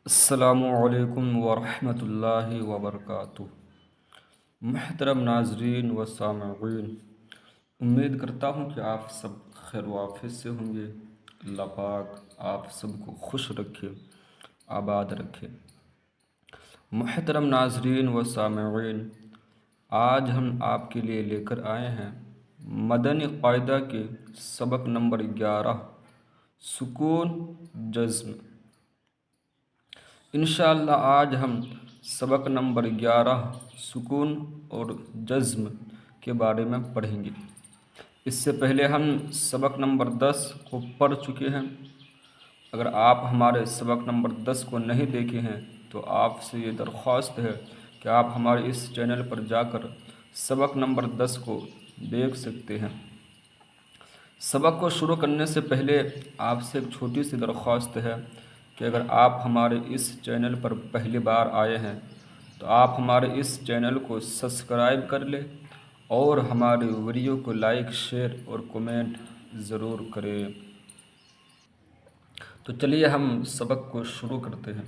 السلام علیکم ورحمۃ اللہ وبرکاتہ۔ محترم ناظرین و سامعین، امید کرتا ہوں کہ آپ سب خیر و عافیت سے ہوں گے۔ اللہ پاک آپ سب کو خوش رکھے، آباد رکھے۔ محترم ناظرین و سامعین، آج ہم آپ کے لیے لے کر آئے ہیں مدنی قاعدہ کے سبق نمبر 11، سکون جزم۔ انشاءاللہ آج ہم سبق نمبر 11 سکون اور جزم کے بارے میں پڑھیں گے۔ اس سے پہلے ہم سبق نمبر 10 کو پڑھ چکے ہیں۔ اگر آپ ہمارے سبق نمبر 10 کو نہیں دیکھے ہیں تو آپ سے یہ درخواست ہے کہ آپ ہمارے اس چینل پر جا کر سبق نمبر 10 کو دیکھ سکتے ہیں۔ سبق کو شروع کرنے سے پہلے آپ سے ایک چھوٹی سی درخواست ہے کہ اگر آپ ہمارے اس چینل پر پہلی بار آئے ہیں تو آپ ہمارے اس چینل کو سبسکرائب کر لیں اور ہمارے ویڈیو کو لائک، شیئر اور کومنٹ ضرور کریں۔ تو چلیے ہم سبق کو شروع کرتے ہیں۔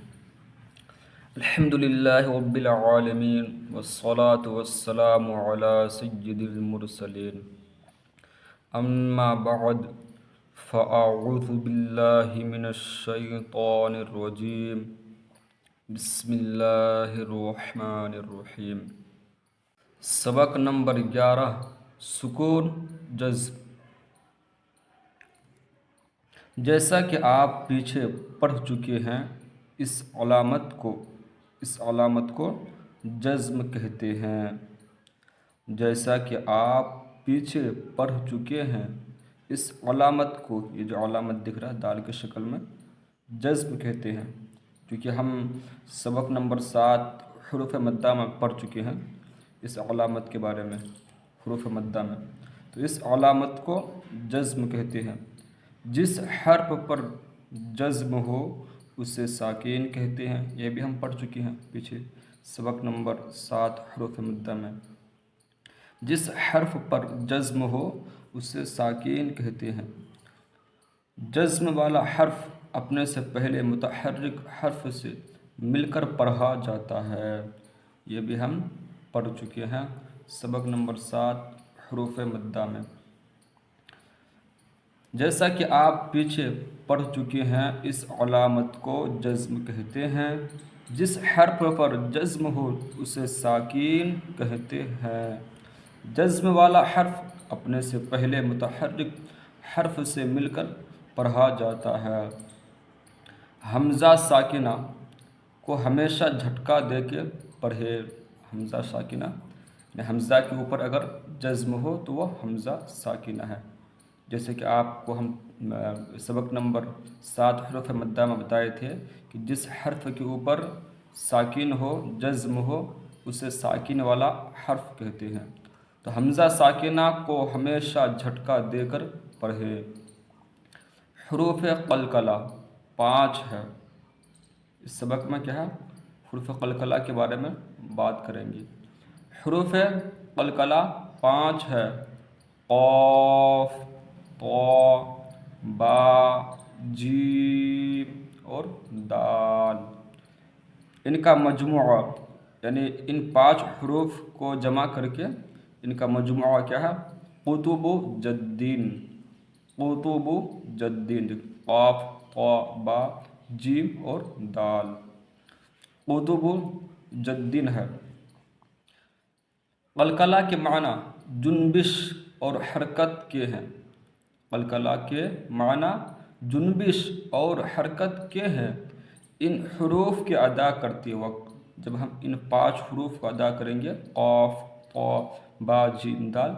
الحمدللہ رب العالمین والصلاة والسلام علی سید المرسلین، اما بعد فاعوذ باللہ من الشیطان الرجیم، بسم اللہ الرحمن الرحیم۔ سبق نمبر 11، سکون جزم۔ جیسا کہ آپ پیچھے پڑھ چکے ہیں، اس علامت کو جزم کہتے ہیں۔ جیسا کہ آپ پیچھے پڑھ چکے ہیں، اس علامت کو، یہ جو علامت دکھ رہا ہے دال کی شکل میں، جزم کہتے ہیں۔ کیونکہ ہم سبق نمبر 7 حروف مدہ میں پڑھ چکے ہیں اس علامت کے بارے میں، حروف مدہ میں، تو اس علامت کو جزم کہتے ہیں۔ جس حرف پر جزم ہو اسے ساکن کہتے ہیں۔ یہ بھی ہم پڑھ چکے ہیں پیچھے سبق نمبر 7 حروف مدہ میں۔ جس حرف پر جزم ہو اسے ساکن کہتے ہیں۔ جزم والا حرف اپنے سے پہلے متحرک حرف سے مل کر پڑھا جاتا ہے۔ یہ بھی ہم پڑھ چکے ہیں سبق نمبر 7 حروف مدہ میں۔ جیسا کہ آپ پیچھے پڑھ چکے ہیں، اس علامت کو جزم کہتے ہیں۔ جس حرف پر جزم ہو اسے ساکن کہتے ہیں۔ جزم والا حرف اپنے سے پہلے متحرک حرف سے مل کر پڑھا جاتا ہے۔ حمزہ ساکنہ کو ہمیشہ جھٹکا دے کے پڑھے۔ حمزہ ساکنہ، حمزہ کے اوپر اگر جزم ہو تو وہ حمزہ ساکنہ ہے۔ جیسے کہ آپ کو ہم سبق نمبر 7 حروف مدہ میں بتائے تھے کہ جس حرف کے اوپر ساکن ہو، جزم ہو، اسے ساکن والا حرف کہتے ہیں۔ تو حمزہ ساکنہ کو ہمیشہ جھٹکا دے کر پڑھے۔ حروف قلقلہ 5 ہے۔ اس سبق میں کیا ہے؟ حروف قلقلہ کے بارے میں بات کریں گے۔ حروف قلقلہ 5 ہے۔ قاف، طا، با، جیم اور دال۔ ان کا مجموعہ، یعنی ان 5 حروف کو جمع کر کے ان کا مجموعہ کیا ہے؟ قطب جدین۔ قطب جدین، قاف، طا، با، جیم اور دال، قطب جدین ہے۔ قلقلہ کے معنی جنبش اور حرکت کے ہیں۔ قلقلہ کے معنی جنبش اور حرکت کے ہیں۔ ان حروف کے ادا کرتے وقت، جب ہم ان 5 حروف کو ادا کریں گے، قاف، طا، با، جیم، دال،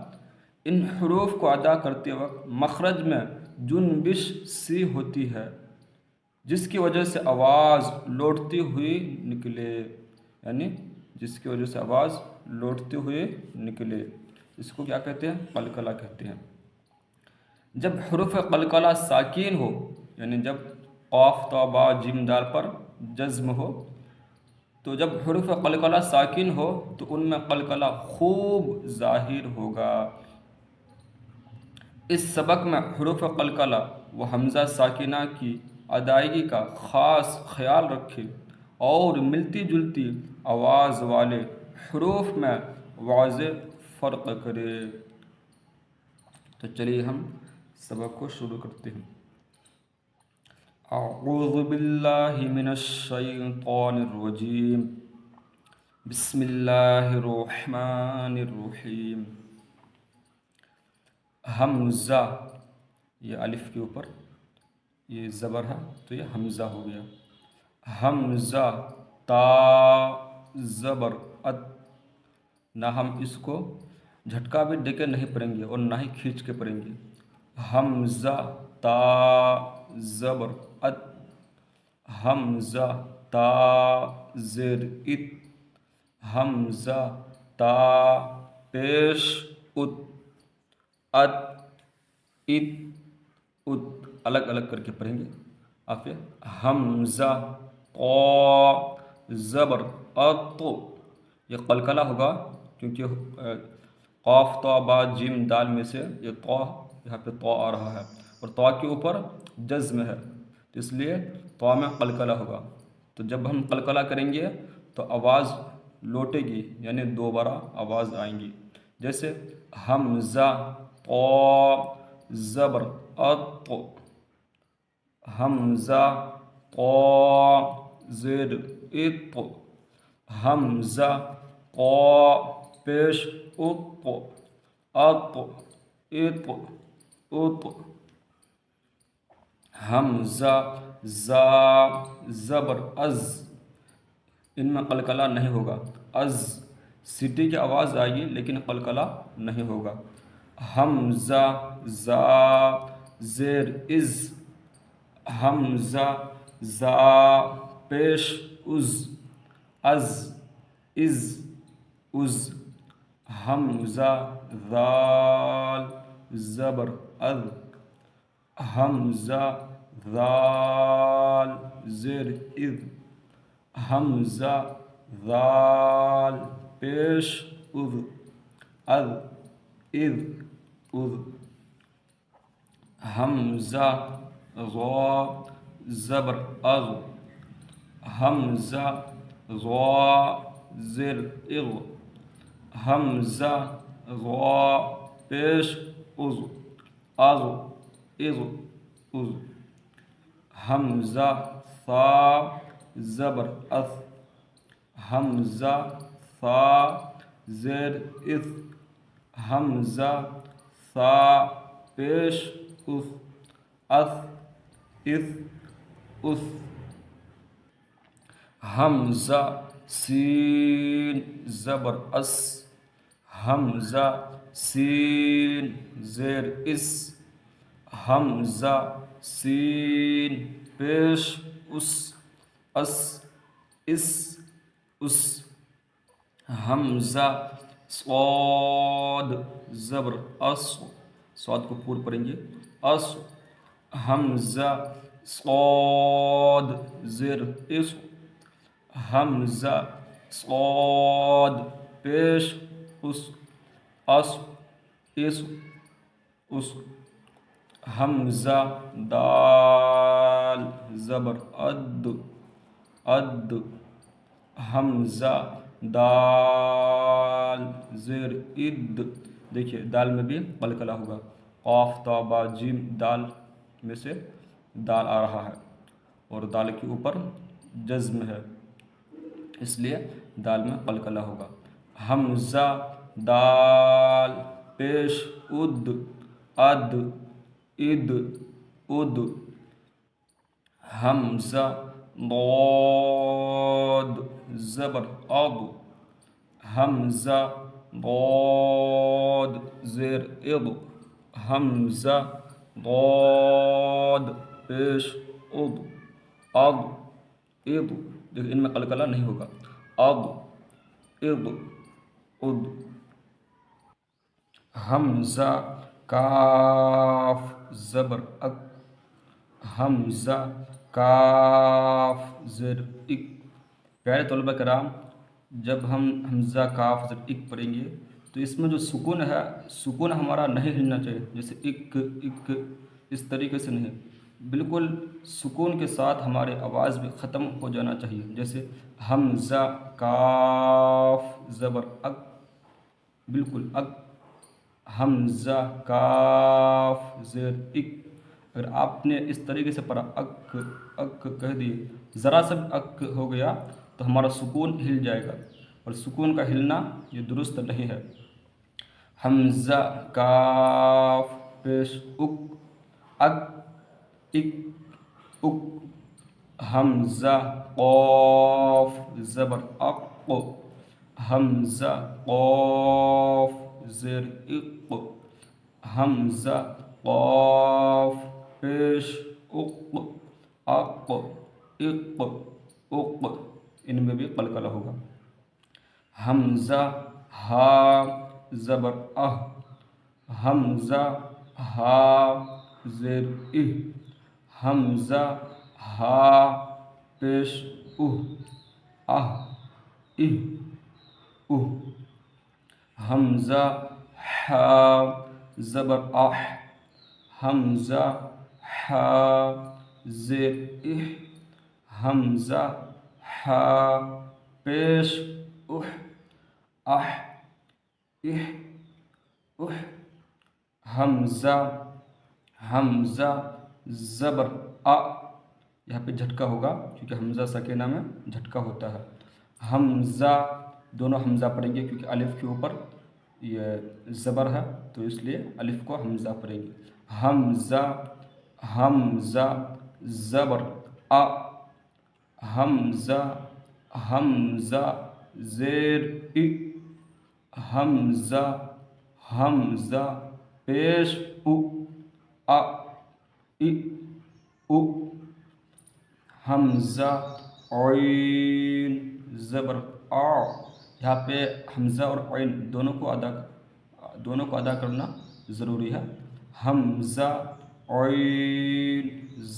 ان حروف کو ادا کرتے وقت مخرج میں جنبش سی ہوتی ہے، جس کی وجہ سے آواز لوٹتی ہوئی نکلے، یعنی جس کی وجہ سے آواز لوٹتے ہوئے نکلے، اس کو کیا کہتے ہیں؟ قلقلہ کہتے ہیں۔ جب حروف قلقلہ ساکین ہو، یعنی جب قاف، طا، با، جیم، دال پر جزم ہو، تو جب حروف قلقلہ ساکن ہو تو ان میں قلقلہ خوب ظاہر ہوگا۔ اس سبق میں حروف قلقلہ و حمزہ ساکنہ کی ادائیگی کا خاص خیال رکھیں اور ملتی جلتی آواز والے حروف میں واضح فرق کرے۔ تو چلیے ہم سبق کو شروع کرتے ہیں۔ اعوذ باللہ من الشیطان الرجیم، بسم اللہ الرحمن الرحیم۔ حمزہ، یہ الف کے اوپر یہ زبر ہے تو یہ حمزہ ہو گیا۔ حمزہ، تا زبر ات، نہ ہم اس کو جھٹکا بھی دے کے نہیں پڑھیں گے اور نہ ہی کھینچ کے پڑھیں گے۔ حمزہ، تا زبر ات، حمزہ، تا زیر ات، حمزہ، تا پیش ات، ات، ات، ات، الگ الگ کر کے پڑھیں گے آپ یہ۔ حمزہ، قا زبر ات، یہ قلقلہ ہوگا کیونکہ قاف تا با جیم دال میں سے یہ طا، یہاں پہ طا آ رہا ہے اور طا کے اوپر جزم ہے تو اس لیے طا میں قلقلہ ہوگا۔ تو جب ہم قلقلہ کریں گے تو آواز لوٹے گی، یعنی دوبارہ آواز آئیں گی۔ جیسے حمزہ، طا زبر ات، حمزہ، طا زیر ات، حمزہ، طا پیش ات، ات، ات، ات، حمزہ، زا زبر از، ان میں قلقلہ نہیں ہوگا۔ از سیٹی کی آواز آئے گی لیکن قلقلہ نہیں ہوگا۔ حمزہ، زا زیر از، حمزہ، زا پیش از، از، از، از، حمزہ، ذال زبر اذ، حمزہ، ذال زیر اذ، حمزہ، ذال پیش اذ، اذ، اذ، اذ، حمزہ، غا زبر اغ، حمزہ، غا زیر اغ، حمزہ، غا پیش اذ، اغ، اغ، اذ، حمزہ، ثا زبر اث، حمزہ، ثا زیر اث، حمزہ، ثا پیش اث، اث، اث، اث، حمزہ، سین زبر اس، حمزہ، سین زیر اس، حمزہ، سین پیش اس، اس، اس، اس، حمزہ، صاد زبر اس، صاد کو پور پڑھیں گے، اس، حمزہ، صاد زیر اس، حمزہ، صاد پیش اس، اس، اس، اس، حمزہ، دال زبر اد، اد، حمزہ، دال زیر اد، دیکھیے دال میں بھی قلقلہ ہوگا، قاف تا با جیم دال میں سے دال آ رہا ہے اور دال کے اوپر جزم ہے اس لیے دال میں قلقلہ ہوگا۔ حمزہ، دال پیش اد، اد، اد، اد، حمزہ، ضاد زبر اض، حمزہ، ضاد زیر اض، حمزہ، ضاد پیش اض، اض، اض، دیکھیں ان میں قلقلہ نہیں ہوگا، اض، اض، اض، حمزہ، کاف زبر اک، حمزہ، کاف زیر اک۔ پیارے طلبہ کرام، جب ہم حمزہ کاف زیر اک پڑھیں گے تو اس میں جو سکون ہے، سکون ہمارا نہیں ہلنا چاہیے، جیسے اک، اک، اس طریقے سے نہیں، بالکل سکون کے ساتھ ہماری آواز بھی ختم ہو جانا چاہیے، جیسے حمزہ کاف زبر اک، بالکل اک، حمزہ کاف زیر اک۔ اگر آپ نے اس طریقے سے پڑھا اک اک کہہ دیے، ذرا سا بھی اک ہو گیا تو ہمارا سکون ہل جائے گا، اور سکون کا ہلنا یہ درست نہیں ہے۔ حمزہ کاف پیش اک، اک اک اک، حمزہ قاف زبر اق، حمزہ قاف زیر اق، حمزہ قاف پیش اق، اق اق اق، ان میں بھی قلقلہ ہوگا۔ حمزہ ہا زبر اہ، حمزہ ہا زیر اہ، حمزہ ہا پیش اہ، اہ اہ اہ، حمزہ ہا زبر اح، حمزہ ہا زیر اہ، حمزہ ہا پیش اہ، اح اہ اہ، حمزہ حمزہ زبر آ، یہاں پہ جھٹکا ہوگا کیونکہ حمزہ سکینہ میں جھٹکا ہوتا ہے۔ حمزہ، دونوں حمزہ پڑھیں گے کیونکہ الف کے اوپر یہ زبر ہے، تو اس لیے الف کو حمزہ پڑھیں گے۔ حمزہ حمزہ زبر آ، حمزہ حمزہ زیر ای، حمزہ حمزہ پیش او، ا ای او، حمزہ عین زبر آ، یہاں پہ حمزہ اور عین دونوں کو ادا کرنا ضروری ہے۔ حمزہ عین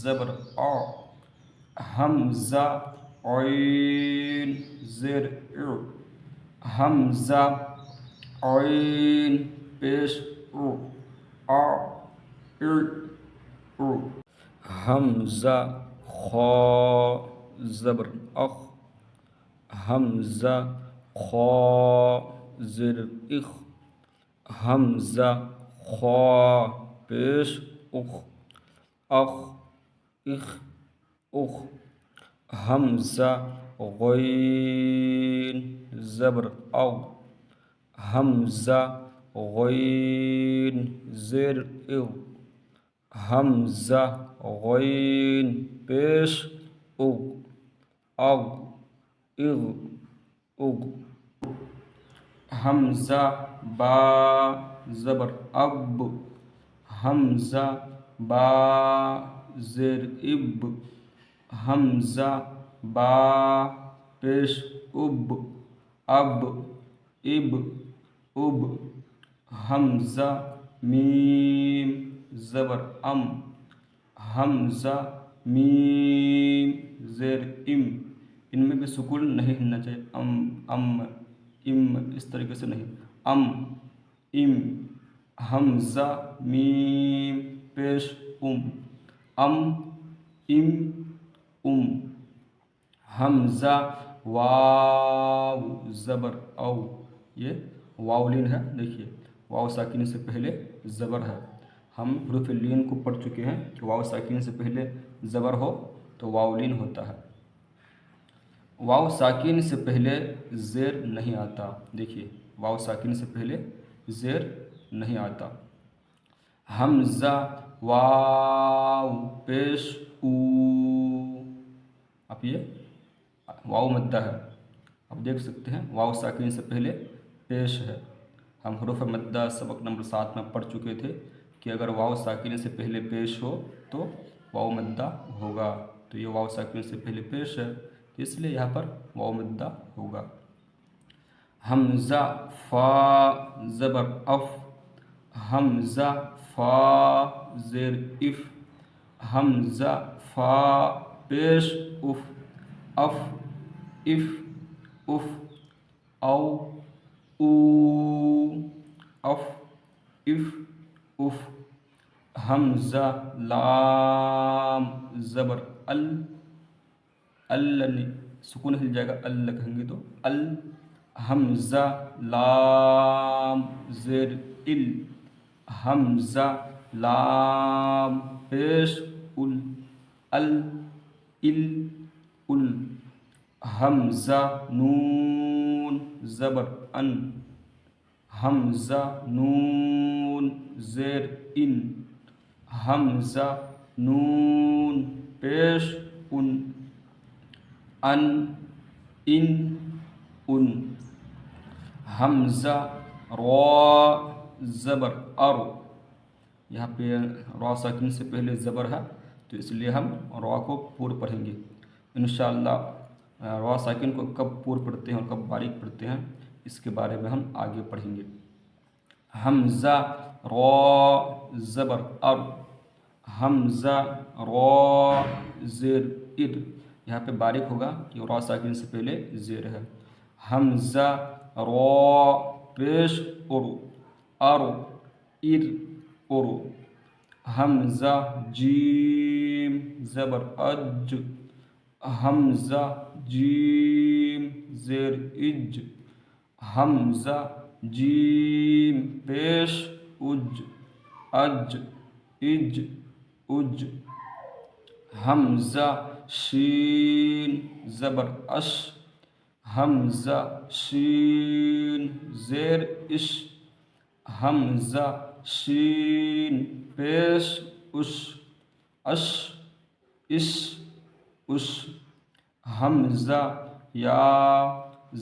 زبر آ، حمزہ عین زیر ا، حمزہ عین پیش او، آ ا او، حمزہ خا زبر اخ، حمزہ خا زیر اخ، حمزہ خا پیش اخ، اخ اخ اخ، حمزہ غین زبر او، حمزہ غین زیر او، حمزہ غین پیش او، اغ اغ اغ، حمزہ با زبر اب، حمزہ با زیر اب، حمزہ با پیش اب، اب اب اب، حمزہ میم زبر ام، حمزہ میم زیر ام، ان میں بھی سکون نہیں ہلنا چاہیے، ام اس طریقے سے نہیں، ام ام، حمزہ میم پیش ام، ام ام ام، حمزہ واو زبر او، یہ واو لین ہے، دیکھیے واو ساکن سے پہلے زبر ہے، ہم حروف لین کو پڑھ چکے ہیں کہ واو ساکن سے پہلے زبر ہو تو واو لین ہوتا ہے۔ واو ساکن سے پہلے زیر نہیں آتا، دیکھیے واو ساکن سے پہلے زیر نہیں آتا۔ حمزہ واو پیش او، اب یہ واو مدہ ہے، اب دیکھ سکتے ہیں واو ساکن سے پہلے پیش ہے۔ ہم حروف مدہ سبق نمبر 7 میں پڑھ چکے تھے کہ اگر واو ساکن سے پہلے پیش ہو تو واو مدہ ہوگا، تو یہ واو ساکن سے پہلے پیش ہے، اس لیے یہاں پر واو مدہ ہوگا۔ حمزہ فا زبر اف، حمزہ فا زیر اف، حمزہ فا پیش اف، اف اف اف، او او، اف اف اف، حمزہ لام زبر ال، سکون ہل جائے گا، ال کہیں گے تو ال، حمزہ لام زیر ال، حمزہ لام پیش ال، ال ال، حمزہ نون زبر ان، حمزہ نون زیر ان، حمزہ نون پیش ان، ان، حمزہ را زبر ار، یہاں پہ را ساکن سے پہلے زبر ہے تو اس لیے ہم را کو پور پڑھیں گے انشاءاللہ۔ را ساکن کو کب پور پڑھتے ہیں اور کب باریک پڑھتے ہیں اس کے بارے میں ہم آگے پڑھیں گے۔ حمزہ را زبر ار، حمزہ را زیر ار، یہاں پہ باریک ہوگا کہ را ساکن سے پہلے زیر ہے، حمزہ را پیش ار، ار ار ار، حمزہ جیم زبر اج، حمزہ جیم زیر اج، حمزہ جیم پیش اج، اج اج اج، حمزہ شین زبر اش، حمزہ شین زیر اش، حمزہ شین پیش اش، اش اش اش، حمزہ یا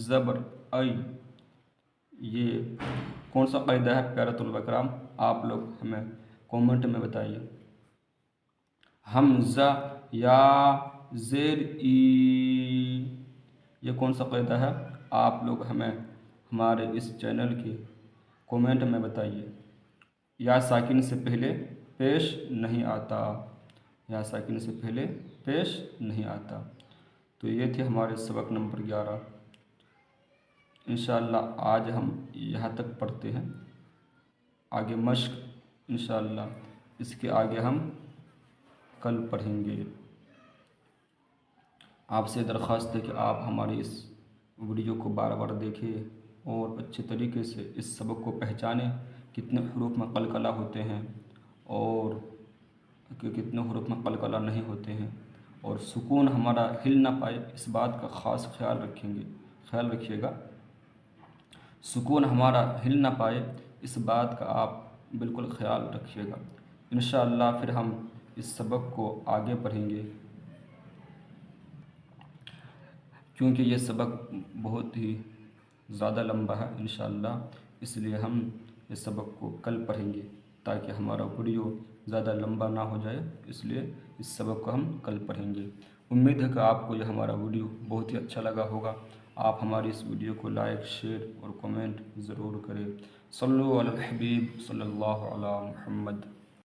زبر ای۔ یہ کون سا قاعدہ ہے پیارے طلباء کرام، آپ لوگ ہمیں کومنٹ میں بتائیے۔ حمزہ یا زیر ای، یہ کون سا قاعدہ ہے، آپ لوگ ہمیں ہمارے اس چینل کے کومنٹ میں بتائیے۔ یا ساکن سے پہلے پیش نہیں آتا، یا ساکن سے پہلے پیش نہیں آتا۔ تو یہ تھے ہمارے سبق نمبر 11۔ انشاءاللہ آج ہم یہاں تک پڑھتے ہیں، آگے مشق انشاءاللہ اس کے آگے ہم کل پڑھیں گے۔ آپ سے درخواست ہے کہ آپ ہماری اس ویڈیو کو بار بار دیکھیں اور اچھے طریقے سے اس سبق کو پہچانیں، کتنے حروف میں قلقلہ ہوتے ہیں اور کتنے حروف میں قلقلہ نہیں ہوتے ہیں، اور سکون ہمارا ہل نہ پائے اس بات کا خاص خیال رکھیے گا، سکون ہمارا ہل نہ پائے اس بات کا آپ بالکل خیال رکھیے گا۔ انشاءاللہ پھر ہم اس سبق کو آگے پڑھیں گے، کیونکہ یہ سبق بہت ہی زیادہ لمبا ہے انشاءاللہ، اس لیے ہم اس سبق کو کل پڑھیں گے تاکہ ہمارا ویڈیو زیادہ لمبا نہ ہو جائے، اس لیے اس سبق کو ہم کل پڑھیں گے۔ امید ہے کہ آپ کو یہ ہمارا ویڈیو بہت ہی اچھا لگا ہوگا۔ آپ ہماری اس ویڈیو کو لائک، شیئر اور کمنٹ ضرور کریں۔ صلو علی الحبیب صلی اللہ علی محمد۔